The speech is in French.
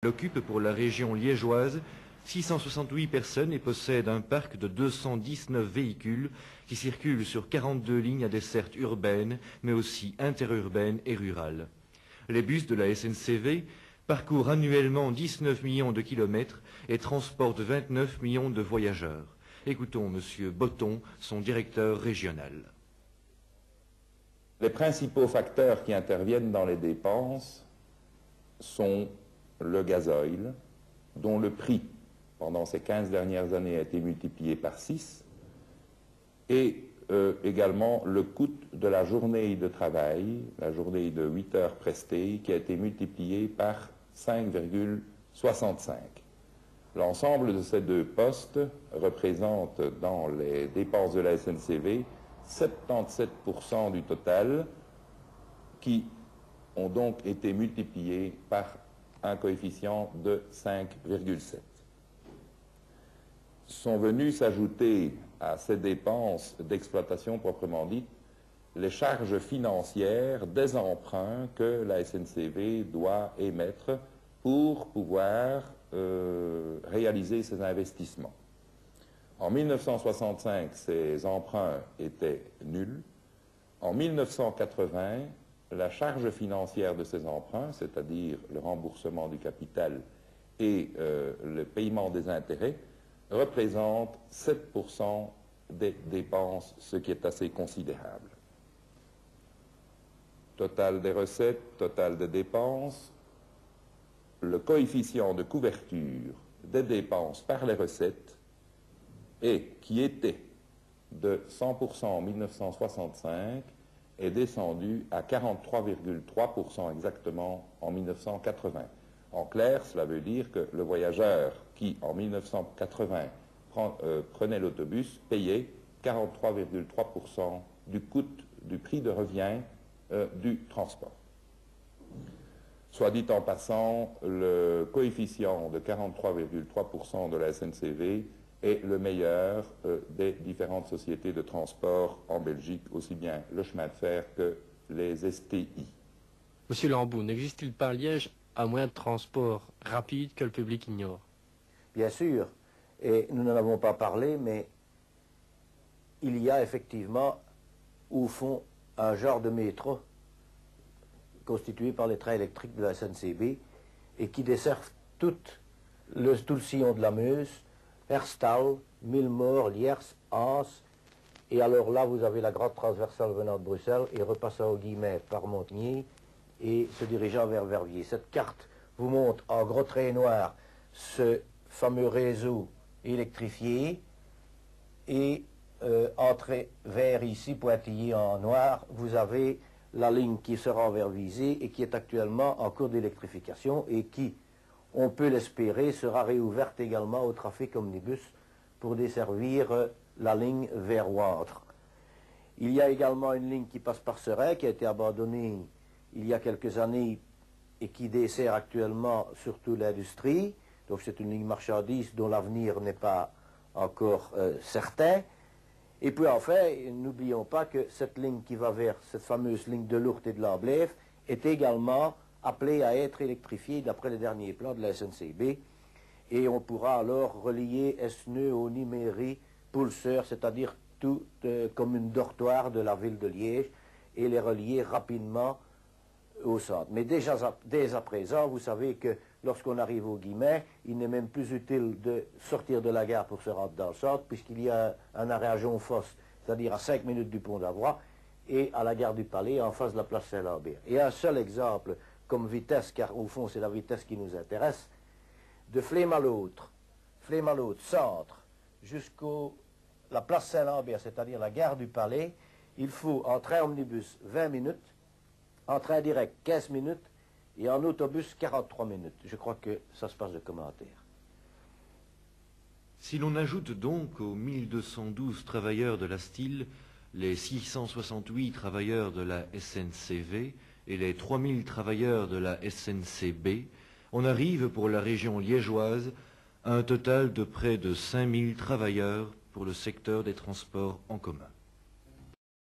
Elle occupe pour la région liégeoise 668 personnes et possède un parc de 219 véhicules qui circulent sur 42 lignes à desserte urbaine, mais aussi interurbaine et rurale. Les bus de la SNCV parcourent annuellement 19 millions de kilomètres et transportent 29 millions de voyageurs. Écoutons M. Botton, son directeur régional. Les principaux facteurs qui interviennent dans les dépenses sont le gasoil, dont le prix, pendant ces 15 dernières années, a été multiplié par 6, et également le coût de la journée de travail, la journée de 8 heures prestées, qui a été multiplié par 5,65. L'ensemble de ces deux postes représente dans les dépenses de la SNCV 77% du total, qui ont donc été multipliés par un coefficient de 5,7. Sont venus s'ajouter à ces dépenses d'exploitation proprement dites les charges financières des emprunts que la SNCV doit émettre pour pouvoir réaliser ces investissements. En 1965, ces emprunts étaient nuls. En 1980, la charge financière de ces emprunts, c'est-à-dire le remboursement du capital et le paiement des intérêts, représente 7% des dépenses, ce qui est assez considérable. Total des recettes, total des dépenses, le coefficient de couverture des dépenses par les recettes, et qui était de 100% en 1965, est descendu à 43,3% exactement en 1980. En clair, cela veut dire que le voyageur qui, en 1980, prenait l'autobus, payait 43,3% du coût, du prix de revient du transport. Soit dit en passant, le coefficient de 43,3% de la SNCV est le meilleur des différentes sociétés de transport en Belgique, aussi bien le chemin de fer que les STI. Monsieur Lamboux, n'existe-t-il pas à Liège un moyen de transport rapide que le public ignore? Bien sûr, et nous n'en avons pas parlé, mais il y a effectivement, au fond, un genre de métro constitué par les trains électriques de la SNCB et qui desservent tout le sillon de la Meuse, Herstal, Milmort, Liers, Anse, et alors là vous avez la grande transversale venant de Bruxelles et repassant au Guillemets par Montigny et se dirigeant vers Verviers. Cette carte vous montre en gros trait noir ce fameux réseau électrifié et entrée vers ici, pointillé en noir, vous avez la ligne qui se rend vers Visé et qui est actuellement en cours d'électrification et qui, on peut l'espérer, sera réouverte également au trafic omnibus pour desservir la ligne vers Wantre. Il y a également une ligne qui passe par Seraing, qui a été abandonnée il y a quelques années et qui dessert actuellement surtout l'industrie. Donc c'est une ligne marchandise dont l'avenir n'est pas encore certain. Et puis enfin, n'oublions pas que cette ligne qui va vers cette fameuse ligne de Lourdes et de Lamblève est également appelée à être électrifiée d'après les derniers plans de la SNCB. Et on pourra alors relier Esneux au Niméry, Poulseur, c'est-à-dire toute commune dortoir de la ville de Liège, et les relier rapidement au centre. Mais déjà, dès à présent, vous savez que lorsqu'on arrive au Guillemets, il n'est même plus utile de sortir de la gare pour se rendre dans le centre, puisqu'il y a un arrêt à Jonfosse, c'est-à-dire à 5 minutes du pont d'Avroy, et à la gare du Palais, en face de la place Saint-Lambert. Et un seul exemple comme vitesse, car au fond c'est la vitesse qui nous intéresse, de Flémalautre, centre, jusqu'à la place Saint-Lambert, c'est-à-dire la gare du Palais, il faut en train omnibus 20 minutes, en train direct 15 minutes, et en autobus 43 minutes. Je crois que ça se passe de commentaires. Si l'on ajoute donc aux 1212 travailleurs de la STIL les 668 travailleurs de la SNCV et les 3000 travailleurs de la SNCB, on arrive pour la région liégeoise à un total de près de 5000 travailleurs pour le secteur des transports en commun.